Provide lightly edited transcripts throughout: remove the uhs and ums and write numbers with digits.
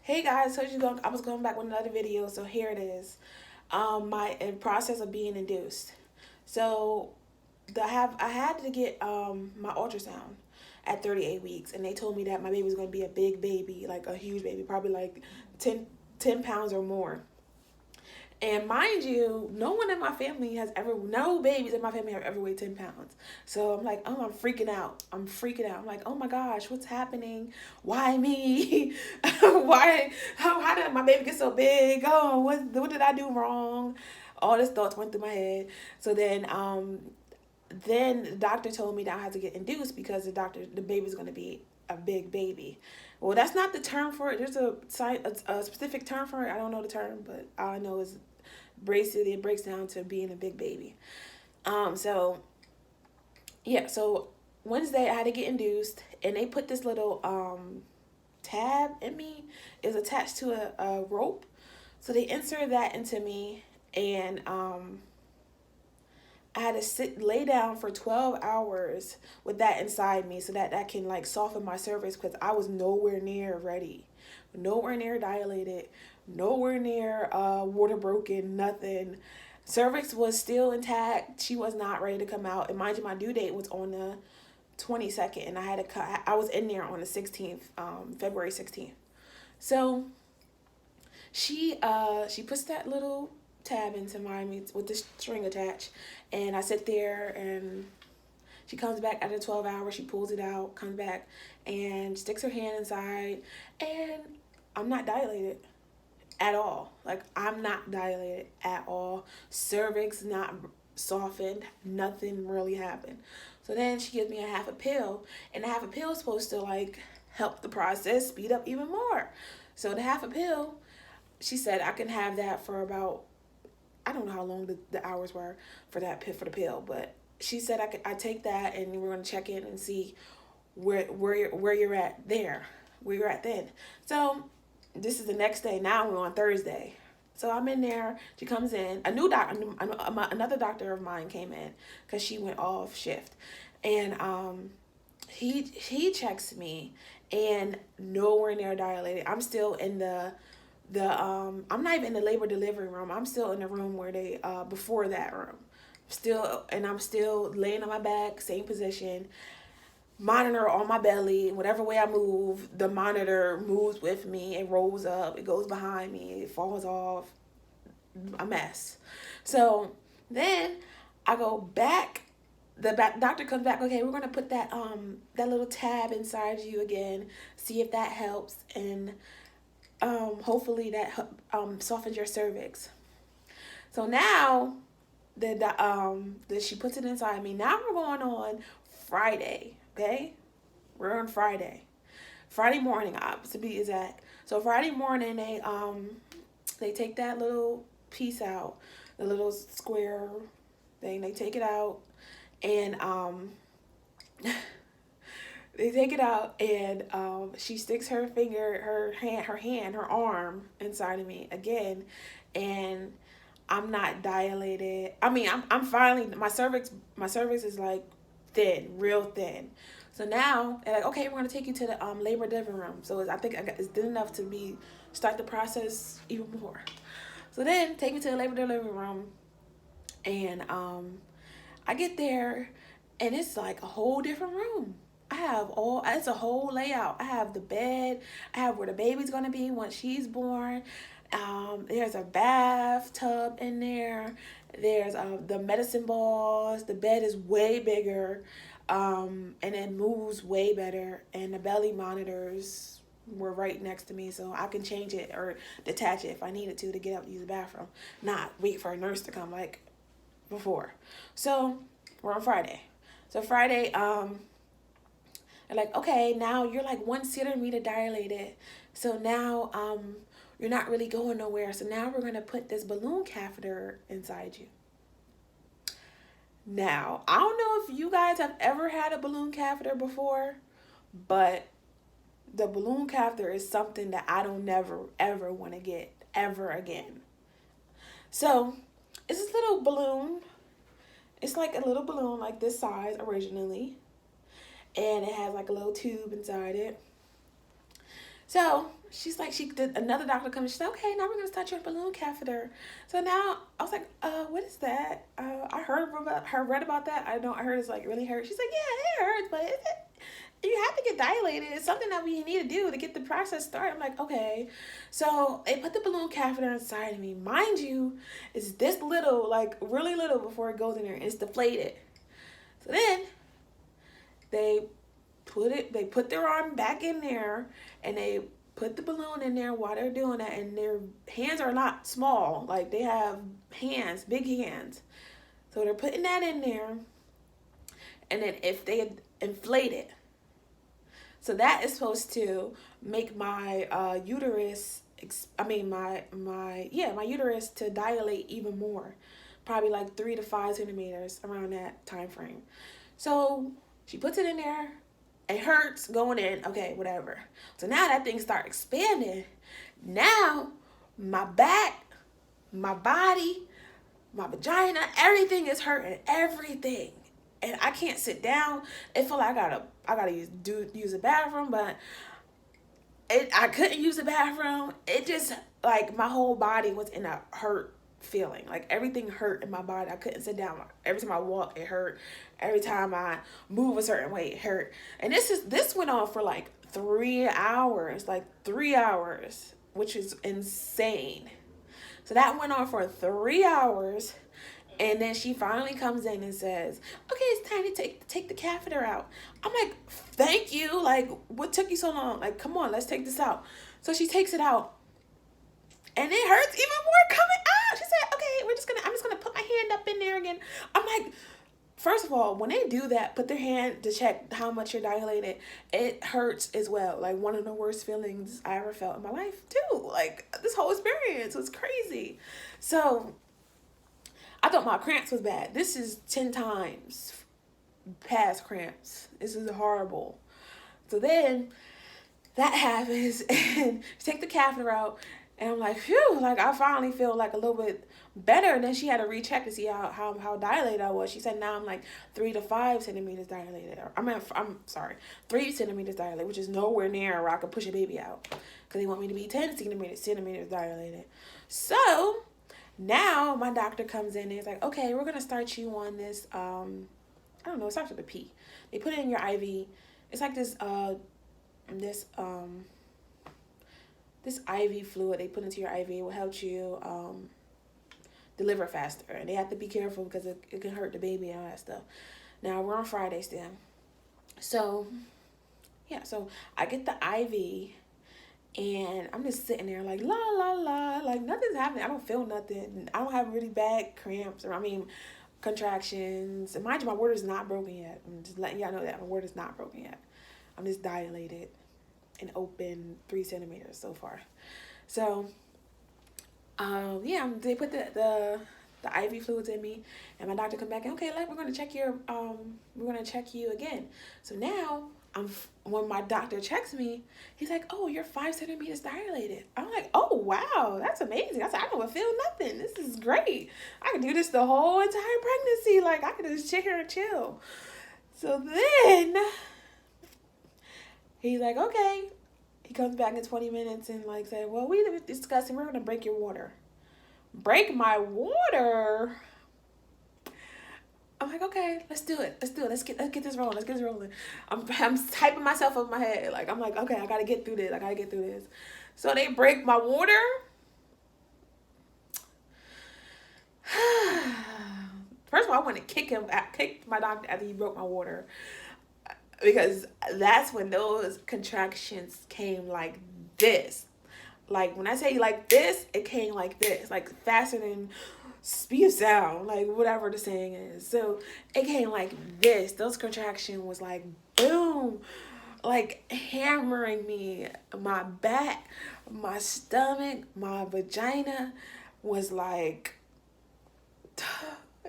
Hey guys, I was going back with another video, so here it is. My in process of being induced. So I had to get my ultrasound at 38 weeks, and they told me that my baby was going to be a big baby, like a huge baby, probably like 10 pounds or more. And mind you, no babies in my family have ever weighed 10 pounds. So I'm like, oh, I'm freaking out. I'm like, oh my gosh, what's happening? Why me? How did my baby get so big? Oh, what did I do wrong? All these thoughts went through my head. So then the doctor told me that I had to get induced because the baby's going to be a big baby. Well, that's not the term for it. There's a specific term for it. I don't know the term, but all I know is it breaks down to being a big baby. So yeah, so Wednesday I had to get induced, and they put this little tab in me. It was attached to a rope, so they inserted that into me, and I had to lay down for 12 hours with that inside me so that can like soften my cervix because I was nowhere near ready, nowhere near dilated, nowhere near water broken, nothing. Cervix was still intact. She was not ready to come out. And mind you, my due date was on the 22nd, and I was in there on the 16th, February 16th. So she puts that little tab into me with the string attached, and I sit there, and she comes back after 12 hours. She pulls it out, comes back, and sticks her hand inside, and I'm not dilated at all. Like, I'm not dilated at all. Cervix not softened. Nothing really happened. So then she gives me a half a pill, and the half a pill is supposed to like help the process speed up even more. So the half a pill, she said I can have that for about, I don't know how long the hours were for the pill, but she said I take that, and we're gonna check in and see where you're at there, where you're at then. So this is the next day. Now we're on Thursday. So I'm in there. She comes in. Another doctor of mine came in because she went off shift, and he checks me, and nowhere near dilated. I'm still in I'm not even in the labor delivery room. I'm still in the room where they before that room. I'm still laying on my back, same position. Monitor on my belly. Whatever way I move, the monitor moves with me. It rolls up. It goes behind me. It falls off. A mess. So then I go back. The doctor comes back. Okay, we're gonna put that little tab inside you again. See if that helps, and hopefully that softens your cervix. So now that she puts it inside me. Now we're going on Friday. Okay, we're on Friday morning, to be exact. So Friday morning, they take that little piece out, the little square thing. They take it out, and they take it out, and she sticks her finger, her arm inside of me again, and I'm not dilated. I mean, I'm finally, my cervix is like thin, real thin. So now they're like, okay, we're gonna take you to the labor delivery room. So I think it's thin enough to start the process even more. So then take me to the labor delivery room, and I get there, and it's like a whole different room. It's a whole layout. I have the bed. I have where the baby's gonna be once she's born. There's a bathtub in there. There's the medicine balls. The bed is way bigger, and it moves way better. And the belly monitors were right next to me, so I can change it or detach it if I needed to get up to use the bathroom. Not wait for a nurse to come like before. So we're on Friday. So Friday, they're like, okay, now you're like 1 centimeter dilated. So now you're not really going nowhere. So now we're gonna put this balloon catheter inside you. Now, I don't know if you guys have ever had a balloon catheter before, but the balloon catheter is something that I don't never ever want to get ever again. So it's this little balloon. It's like a little balloon like this size originally, and it has like a little tube inside it. So she's like, she did another doctor come. She's like, okay, now we're gonna start your balloon catheter. So now I was like, what is that? I read about that. I heard it's like really hurt. She's like, yeah, it hurts, but you have to get dilated. It's something that we need to do to get the process started. I'm like, okay. So they put the balloon catheter inside of me. Mind you, it's this little, like really little before it goes in there. It's deflated. So then they put their arm back in there and they put the balloon in there while they're doing that, and their hands are not small. Like they have hands, big hands. So they're putting that in there, and then if they inflate it, so that is supposed to make my uterus, my uterus to dilate even more, probably like 3 to 5 centimeters around that time frame. So she puts it in there. It hurts going in. Okay, whatever. So now that thing start expanding. Now my back, my body, my vagina, everything is hurting. Everything. And I can't sit down. It feel like I gotta use the bathroom, but I couldn't use the bathroom. It just like my whole body was in a hurt feeling. Like everything hurt in my body. I couldn't sit down. Every time I walk, it hurt. Every time I move a certain way, it hurt. And this went on for like 3 hours, which is insane. So that went on for 3 hours. And then she finally comes in and says, okay, it's time to take the catheter out. I'm like, thank you. Like, what took you so long? Like, come on, let's take this out. So she takes it out. And it hurts even more coming out. She said, okay, I'm just gonna put my hand up in there again. I'm like, first of all, when they do that, put their hand to check how much you're dilated, it hurts as well. Like one of the worst feelings I ever felt in my life too. Like this whole experience was crazy. So I thought my cramps was bad. This is 10 times past cramps. This is horrible. So then that happens and she take the catheter out. And I'm like, phew, like I finally feel like a little bit better. And then she had to recheck to see how dilated I was. She said now I'm like 3 to 5 centimeters dilated. I'm sorry, 3 centimeters dilated, which is nowhere near where I could push a baby out. Because they want me to be 10 centimeters dilated. So now my doctor comes in and is like, okay, we're going to start you on this, I don't know, it starts with a P. They put it in your IV. It's like this IV fluid they put into your IV will help you deliver faster. And they have to be careful because it can hurt the baby and all that stuff. Now, we're on Friday still. So, yeah, so I get the IV and I'm just sitting there like, la, la, la, like nothing's happening. I don't feel nothing. I don't have really bad cramps contractions. And mind you, my water is not broken yet. I'm just letting y'all know that my water is not broken yet. I'm just dilated and open 3 centimeters so far. So, they put the IV fluids in me, and my doctor come back and okay, like we're gonna check you again. So now when my doctor checks me, he's like, oh, you're 5 centimeters dilated. I'm like, oh wow, that's amazing. I said, I don't feel nothing. This is great. I can do this the whole entire pregnancy. Like I can just sit here and chill. So then he's like, okay. He comes back in 20 minutes and like said, well, we were discussing, we're gonna break your water. Break my water? I'm like, okay, let's do it. Let's get this rolling. I'm typing myself up in my head. Like I'm like, okay, I gotta get through this. So they break my water. First of all, I want to kick my doctor after he broke my water. Because that's when those contractions came like this. Like when I say like this, it came like this. Like faster than speed of sound. Like whatever the saying is. So it came like this. Those contractions was like boom. Like hammering me. My back, my stomach, my vagina was like...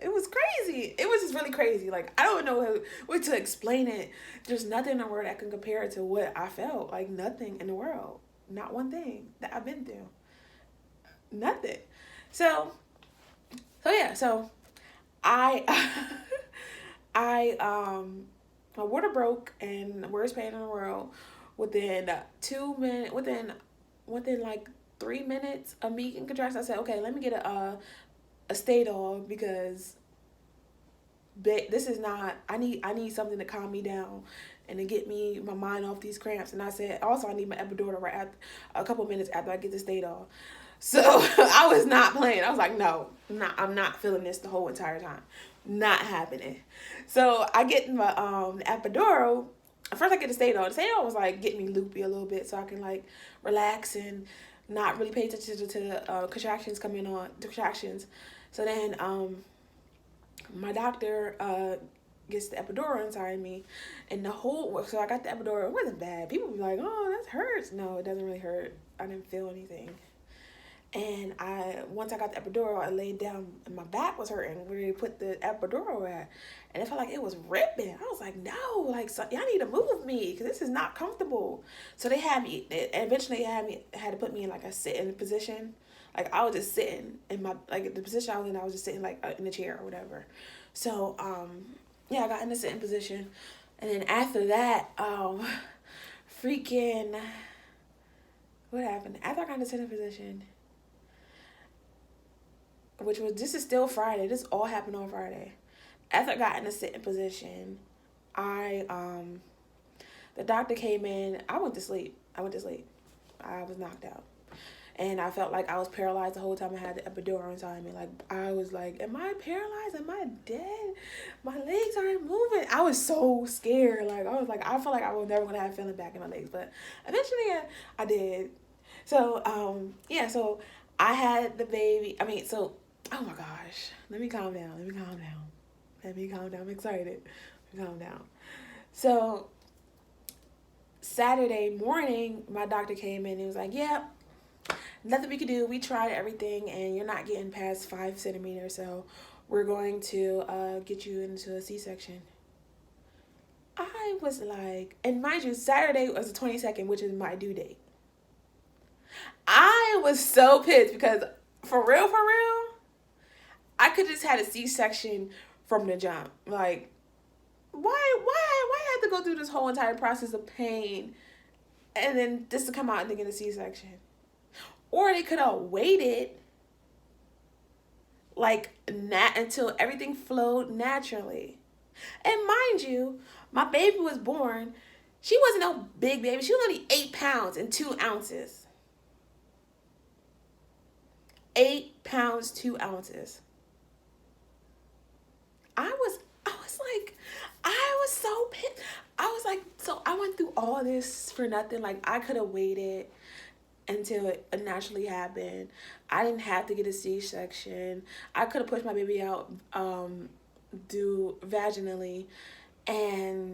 It was crazy. It was just really crazy. Like, I don't know what to explain it. There's nothing in the world that can compare it to what I felt. Like, nothing in the world. Not one thing that I've been through. Nothing. So yeah. So, my water broke and the worst pain in the world within 2 minutes, within like 3 minutes of me getting contractions, I said, okay, let me get a stay dog because this is not. I need something to calm me down and to get my mind off these cramps. And I said also I need my epidural right after, a couple minutes after I get the stay dog. So I was not playing. I was like, no, I'm not feeling this the whole entire time. Not happening. So I get my epidural. First I get the stay dog. The stay dog was like getting me loopy a little bit so I can like relax and not really pay attention to the contractions coming on. The contractions. So then my doctor gets the epidural inside me, and so I got the epidural. It wasn't bad. People be like, oh, that hurts. No, it doesn't really hurt. I didn't feel anything. And once I got the epidural, I laid down and my back was hurting where they put the epidural at. And it felt like it was ripping. I was like, no, like, so, y'all need to move me because this is not comfortable. So they eventually had to put me in like a sitting position. Like I was just sitting in the position I was in, I was just sitting like in a chair or whatever. So, yeah, I got in the sitting position. And then after that, what happened? After I got in the sitting position, this is still Friday. This all happened on Friday. After I got in a sitting position, the doctor came in. I went to sleep. I was knocked out. And I felt like I was paralyzed the whole time I had the epidural inside me. Like, I was like, am I paralyzed? Am I dead? My legs aren't moving. I was so scared. Like, I was like, I felt like I was never going to have feeling back in my legs. But eventually I did. So, yeah, so I had the baby. Oh my gosh. Let me calm down. I'm excited. Let me calm down. So, Saturday morning, my doctor came in and was like, yeah, nothing we could do. We tried everything and you're not getting past 5 centimeters. So we're going to get you into a C-section. I was like, and mind you, Saturday was the 22nd, which is my due date. I was so pissed because for real, I could just had a C-section from the jump. Like, why I had to go through this whole entire process of pain and then just to come out and get a C-section? Or they could have waited until everything flowed naturally. And mind you, my baby was born. She wasn't no big baby. She was only 8 pounds and 2 ounces. 8 pounds, 2 ounces. I was so pissed. I was like, so I went through all this for nothing. Like, I could have waited until it naturally happened. I didn't have to get a C-section. I could have pushed my baby out vaginally, and